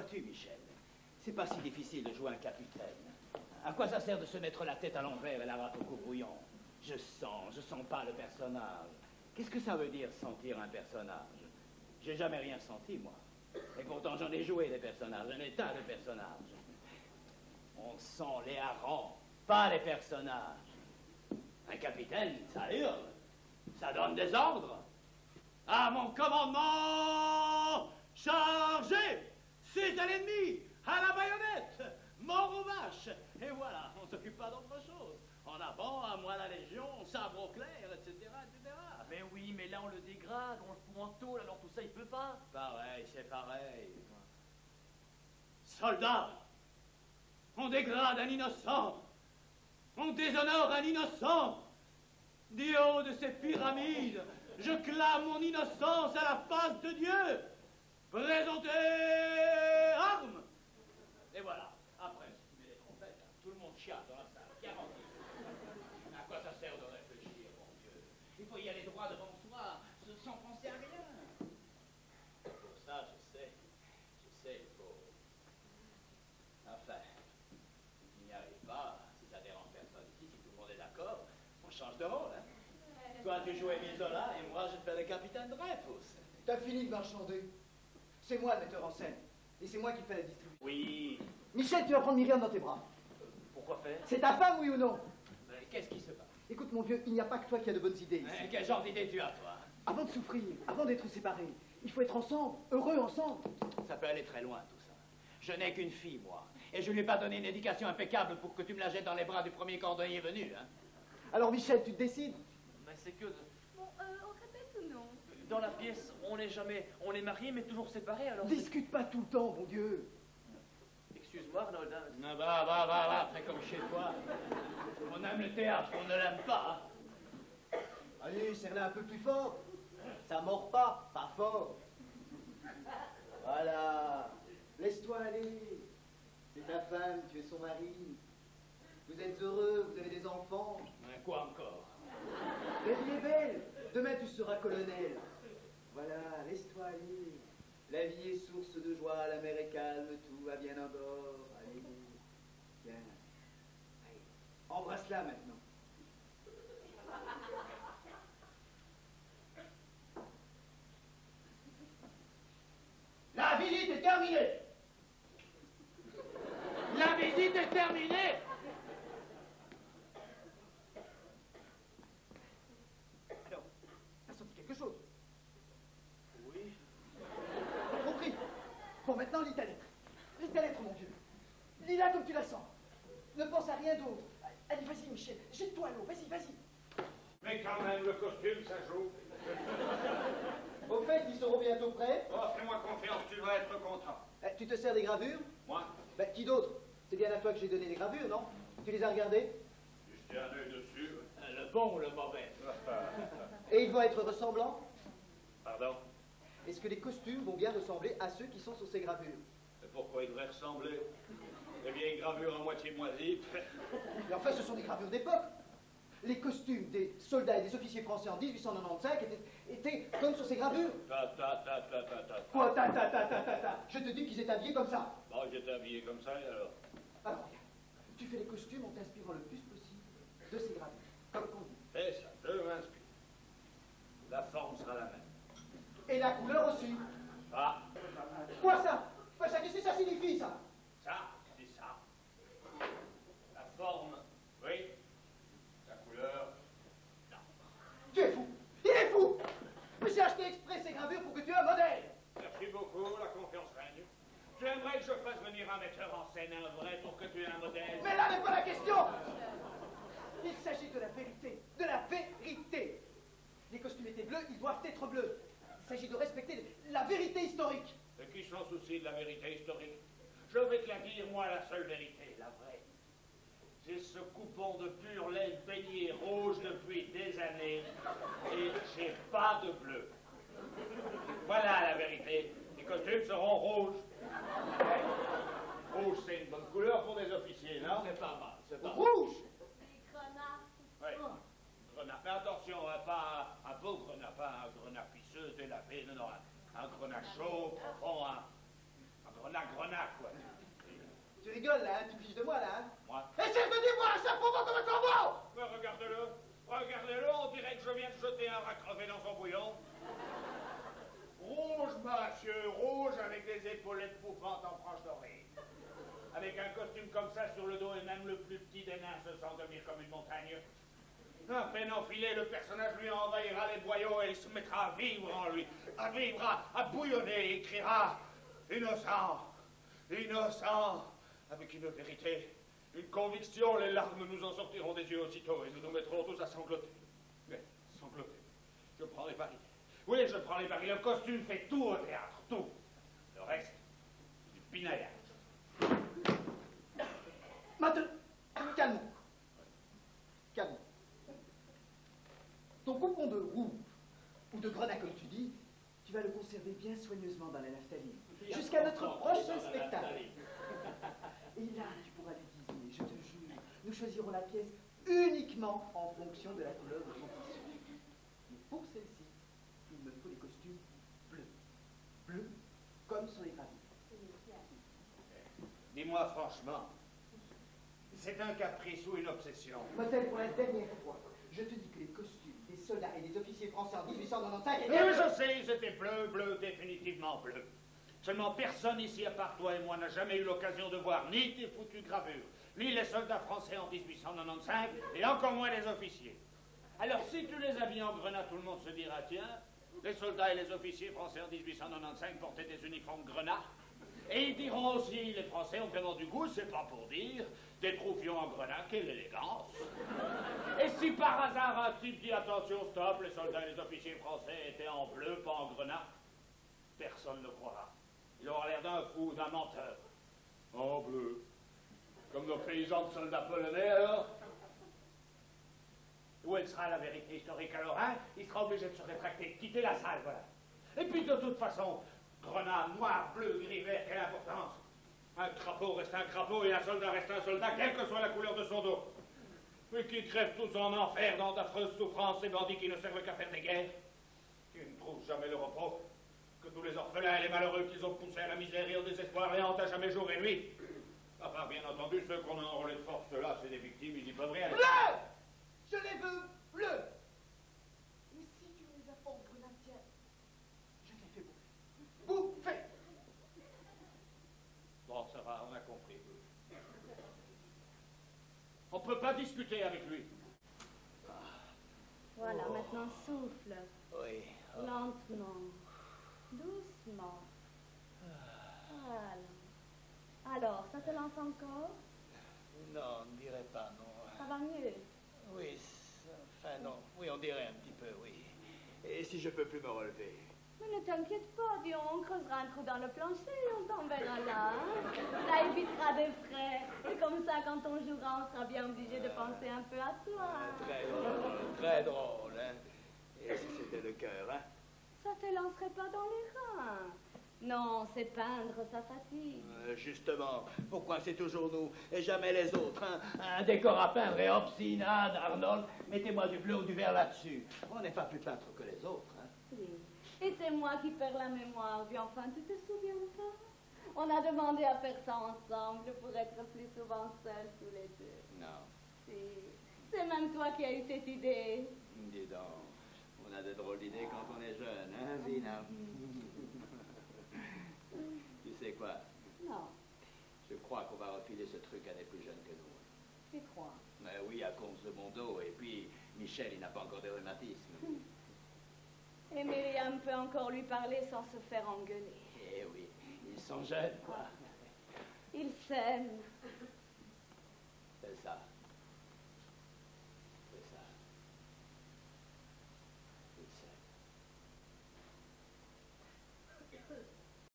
Vois-tu, Michel, c'est pas si difficile de jouer un capitaine. À quoi ça sert de se mettre la tête à l'envers et la rate au courbouillon? Je sens pas le personnage. Qu'est-ce que ça veut dire, sentir un personnage? J'ai jamais rien senti, moi. Et pourtant, j'en ai joué des personnages, un état de personnages. On sent les harengs, pas les personnages. Un capitaine, ça hurle, ça donne des ordres. À mon commandement, chargez! C'est à l'ennemi, à la baïonnette, mort aux vaches. Et voilà, on s'occupe pas d'autre chose. En avant, à moi la légion, sabre au clair, etc., etc. Mais oui, mais là on le dégrade, on le fout en tôle, alors tout ça il peut pas. Pareil, c'est pareil. Soldats, on dégrade un innocent, on déshonore un innocent. Du haut de ces pyramides, je clame mon innocence à la face de Dieu. Présentez armes. Et voilà, après, si tu mets les trompettes, tout le monde chiale dans la salle, garanti. À quoi ça sert de réfléchir, mon Dieu? Il faut y aller droit devant soi, sans penser à rien. Pour ça, je sais, il faut... Enfin, il n'y arrive pas, si ça dérange personne ici, si tout le monde est d'accord, on change de rôle, hein. Toi, tu jouais Misola, et moi, je fais le capitaine Dreyfus. T'as fini de marchander. C'est moi le metteur en scène. Et c'est moi qui fais la distribution. Oui. Michel, tu vas prendre Myriam dans tes bras. Pourquoi faire? C'est ta femme, oui ou non? Qu'est-ce qui se passe? Écoute, mon vieux, il n'y a pas que toi qui as de bonnes idées ici. Quel genre d'idée tu as, toi? Avant de souffrir, avant d'être séparés, il faut être ensemble, heureux ensemble. Ça peut aller très loin, tout ça. Je n'ai qu'une fille, moi. Et je lui ai pas donné une éducation impeccable pour que tu me la jettes dans les bras du premier cordonnier venu, hein. Alors, Michel, tu te décides? Mais c'est que... Bon, on répète ou non? Dans la pièce, on est mariés mais toujours séparés, alors... Discute pas tout le temps, mon Dieu. Excuse-moi, Arnold. Hein. Non, va, fais comme chez toi. On aime le théâtre, on ne l'aime pas. Allez, serre-la un peu plus fort. Ça mord pas, pas fort. Voilà. Laisse-toi aller. C'est ta femme, tu es son mari. Vous êtes heureux, vous avez des enfants. Quoi encore? La vie est belle. Demain, tu seras colonel. Voilà, laisse-toi aller. La vie est source de joie, la mer est calme, tout va bien à bord. Allez, viens. Allez, embrasse-la maintenant. La visite est terminée. La visite est terminée. Alors, t'as senti quelque chose? Oui. T'as compris? Bon, maintenant, lis ta lettre. Lis ta lettre, mon vieux. Lis-la comme tu la sens. Ne pense à rien d'autre. Allez, vas-y, Michel. Jette-toi à l'eau. Vas-y. Mais quand même, le costume, ça joue. Au fait, ils seront bientôt prêts. Oh, fais-moi confiance, tu vas être content. Tu te sers des gravures? Moi, Qui d'autre? C'est bien à toi que j'ai donné les gravures, non? Tu les as regardées? j'ai un œil dessus. Le bon ou le mauvais? Et ils vont être ressemblants? Pardon? Est-ce que les costumes vont bien ressembler à ceux qui sont sur ces gravures? Mais pourquoi il devrait ressembler? Les vieilles gravures à moitié moisies. Mais enfin, ce sont des gravures d'époque. Les costumes des soldats et des officiers français en 1895 étaient comme sur ces gravures. Quoi, ta. Je te dis qu'ils étaient habillés comme ça. Bon, j'étais habillé comme ça, et alors? Alors, regarde. Tu fais les costumes en t'inspirant le plus possible de ces gravures. Comme on dit. Fais ça, je m'inspire. La forme sera la même. Et la couleur aussi. Ah, Quoi ça? Qu'est-ce que ça signifie, ça? ça, c'est ça. La forme, oui. La couleur, non. Tu es fou. Il est fou. Mais j'ai acheté exprès ces gravures pour que tu aies un modèle. Merci beaucoup, la confiance règne. J'aimerais que je fasse venir un metteur en scène, un vrai, pour que tu aies un modèle. Mais là n'est pas la question. Il s'agit de la vérité. De la vérité. Les costumes étaient bleus, ils doivent être bleus. Il s'agit de respecter la vérité historique. Et qui s'en soucie de la vérité historique? Je vais te la dire, moi, la seule vérité, la vraie. J'ai ce coupon de pur lait baigné rouge depuis des années, et j'ai pas de bleu. Voilà la vérité. Les costumes seront rouges. Rouge, c'est une bonne couleur pour des officiers, non? C'est pas mal, c'est pas mal. Rouge. Les grenats. Oui. Grenat. Mais attention, pas un beau grenat, pas un grenat pisseux, délavé, non, un grenat chaud, profond, un grenat la grenade, quoi. Tu rigoles, là, hein? Tu te fiches de moi, là, hein? Moi? Essaye de dire moi un chapeau comme un corbeau! Mais regardez-le, regardez-le, on dirait que je viens de jeter un rat crevé dans son bouillon. Rouge, monsieur, rouge, avec des épaulettes bouffantes en franges dorées. Avec un costume comme ça sur le dos, et même le plus petit des nains se sent devenir comme une montagne. À peine enfilé, le personnage lui envahira les boyaux et il se mettra à vivre en lui, à vivre, à bouillonner, et criera « Innocent, innocent !» avec une vérité, une conviction, les larmes nous en sortiront des yeux aussitôt et nous nous mettrons tous à sangloter. Mais sangloter, je prends les paris. Oui, je prends les paris. Le costume fait tout au théâtre, tout. Le reste, du pinaillage. Maintenant, calme. Calme. Ton coupon de rouge, ou de grenat comme tu dis, tu vas le conserver bien soigneusement dans la naphtaline, jusqu'à notre prochain spectacle. Et là, tu pourras l'utiliser, je te jure. Nous choisirons la pièce uniquement en fonction de la couleur de ton tissu. Mais pour celle-ci, il me faut des costumes bleus. Bleus, comme sur les gravures. Dis-moi franchement, c'est un caprice ou une obsession? Motel, pour la dernière fois, je te dis que les costumes des soldats et des officiers français en 1895 étaient... Oui, je sais, c'était bleu, bleu, définitivement bleu. Seulement personne ici, à part toi et moi, n'a jamais eu l'occasion de voir ni tes foutues gravures, ni les soldats français en 1895, et encore moins les officiers. Alors si tu les habilles en grenat, tout le monde se dira, tiens, les soldats et les officiers français en 1895 portaient des uniformes grenats. Et ils diront aussi, les Français ont vraiment du goût, c'est pas pour dire, des troufions en grenat, quelle élégance. Et si par hasard un type dit, attention, stop, les soldats et les officiers français étaient en bleu, pas en grenat, personne ne croira. Il aura l'air d'un fou, d'un menteur. En bleu. Comme nos paysans de soldats polonais, alors. Où elle sera la vérité historique alors, hein? Il sera obligé de se rétracter, de quitter la salle, voilà. Et puis de toute façon, grenat, noir, bleu, gris, vert, quelle importance? Un crapaud reste un crapaud et un soldat reste un soldat, quelle que soit la couleur de son dos. Mais qui crèvent tous en enfer dans d'affreuses souffrances, ces bandits qui ne servent qu'à faire des guerres, qui ne trouvent jamais le repos, que tous les orphelins et les malheureux qu'ils ont poussés à la misère et au désespoir les hantent à jamais jour et nuit. Enfin, bien entendu, ceux qu'on a enrôlés de force, ceux-là, c'est des victimes, ils y peuvent rien. Bleu! Je les veux bleus! Mais si tu les as pas en grenatière, je les fais bouffer! Bon, ça va, on a compris. On peut pas discuter avec lui. Voilà, maintenant souffle. Oui. Lentement. Doucement. Voilà. Alors, ça te lance encore? Non, on ne dirait pas, non. Ça va mieux? Oui, enfin non. Oui, on dirait un petit peu, oui. Et si je peux plus me relever? Mais ne t'inquiète pas, Dion, on creusera un trou dans le plancher et on t'enverra là. Hein? Ça évitera des frais. Et comme ça, quand on jouera, on sera bien obligé de penser un peu à toi. Très drôle, hein. Et si c'était le cœur, hein? Ça te lancerait pas dans les reins. Non, c'est peindre, ça fatigue. Justement, pourquoi c'est toujours nous et jamais les autres, hein? Un décor à peindre et hop, Sinad, Arnold, mettez-moi du bleu ou du vert là-dessus. On n'est pas plus peintre que les autres, hein? Oui. Et c'est moi qui perds la mémoire. Puis enfin, tu te souviens de ça? On a demandé à faire ça ensemble pour être plus souvent seuls tous les deux. Non. Si. C'est même toi qui as eu cette idée. Dis donc, on a de drôles d'idées quand on est jeune, hein, Zina? Tu sais quoi? Non, Je crois qu'on va refiler ce truc à des plus jeunes que nous. tu crois. Mais oui, à cause de mon dos. Et puis, Michel, il n'a pas encore de rhumatisme. Et Myriam peut encore lui parler sans se faire engueuler. Eh oui, ils sont jeunes, quoi. Ils s'aiment. C'est ça.